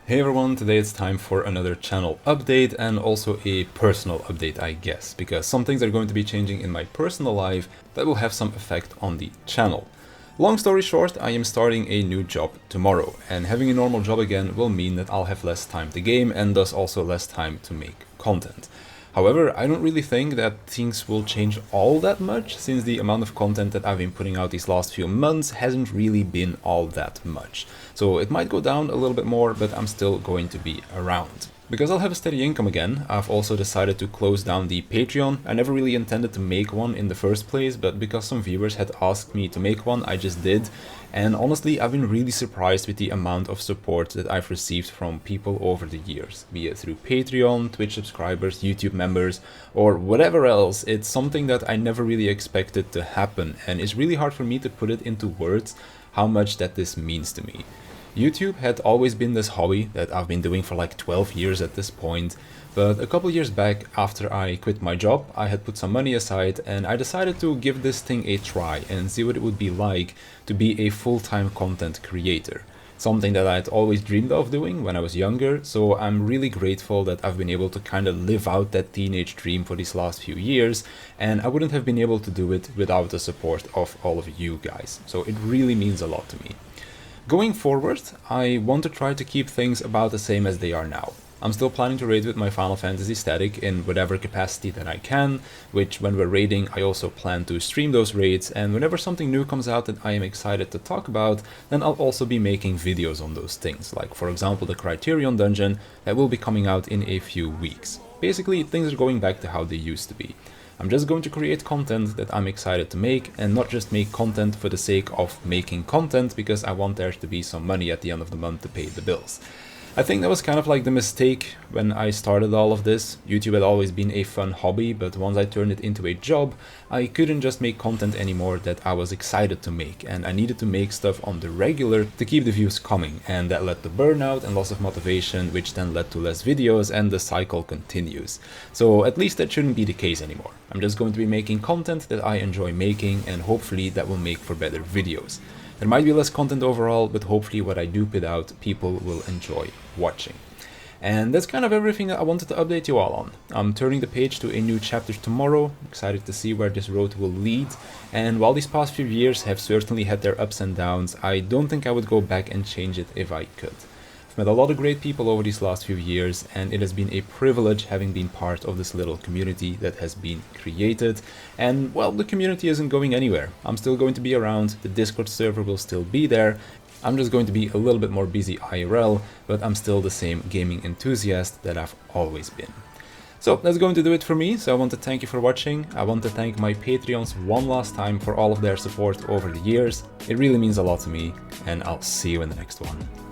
Hey everyone, today it's time for another channel update and also a personal update, I guess, because some things are going to be changing in my personal life that will have some effect on the channel. Long story short, I am starting a new job tomorrow, and having a normal job again will mean that I'll have less time to game and thus also less time to make content. However, I don't really think that things will change all that much, since the amount of content that I've been putting out these last few months hasn't really been all that much. So it might go down a little bit more, but I'm still going to be around. Because I'll have a steady income again, I've also decided to close down the Patreon. I never really intended to make one in the first place, but because some viewers had asked me to make one, I just did. And honestly, I've been really surprised with the amount of support that I've received from people over the years, be it through Patreon, Twitch subscribers, YouTube members, or whatever else. It's something that I never really expected to happen, and it's really hard for me to put it into words how much that this means to me. YouTube had always been this hobby that I've been doing for like 12 years at this point, but a couple years back, after I quit my job, I had put some money aside and I decided to give this thing a try and see what it would be like to be a full-time content creator. Something that I'd always dreamed of doing when I was younger, so I'm really grateful that I've been able to kind of live out that teenage dream for these last few years, and I wouldn't have been able to do it without the support of all of you guys, so it really means a lot to me. Going forward, I want to try to keep things about the same as they are now. I'm still planning to raid with my Final Fantasy static in whatever capacity that I can, which when we're raiding I also plan to stream those raids, and whenever something new comes out that I am excited to talk about, then I'll also be making videos on those things, like for example the Criterion dungeon that will be coming out in a few weeks. Basically, things are going back to how they used to be. I'm just going to create content that I'm excited to make, and not just make content for the sake of making content because I want there to be some money at the end of the month to pay the bills. I think that was kind of like the mistake when I started all of this. YouTube had always been a fun hobby, but once I turned it into a job, I couldn't just make content anymore that I was excited to make, and I needed to make stuff on the regular to keep the views coming, and that led to burnout and loss of motivation, which then led to less videos, and the cycle continues. So at least that shouldn't be the case anymore. I'm just going to be making content that I enjoy making, and hopefully that will make for better videos. There might be less content overall, but hopefully what I do put out, people will enjoy watching. And that's kind of everything that I wanted to update you all on. I'm turning the page to a new chapter tomorrow, excited to see where this road will lead. And while these past few years have certainly had their ups and downs, I don't think I would go back and change it if I could. Met a lot of great people over these last few years, and it has been a privilege having been part of this little community that has been created. And well, the community isn't going anywhere. I'm still going to be around, the Discord server will still be there. I'm just going to be a little bit more busy IRL, but I'm still the same gaming enthusiast that I've always been. So that's going to do it for me, so I want to thank you for watching. I want to thank my Patreons one last time for all of their support over the years. It really means a lot to me, and I'll see you in the next one.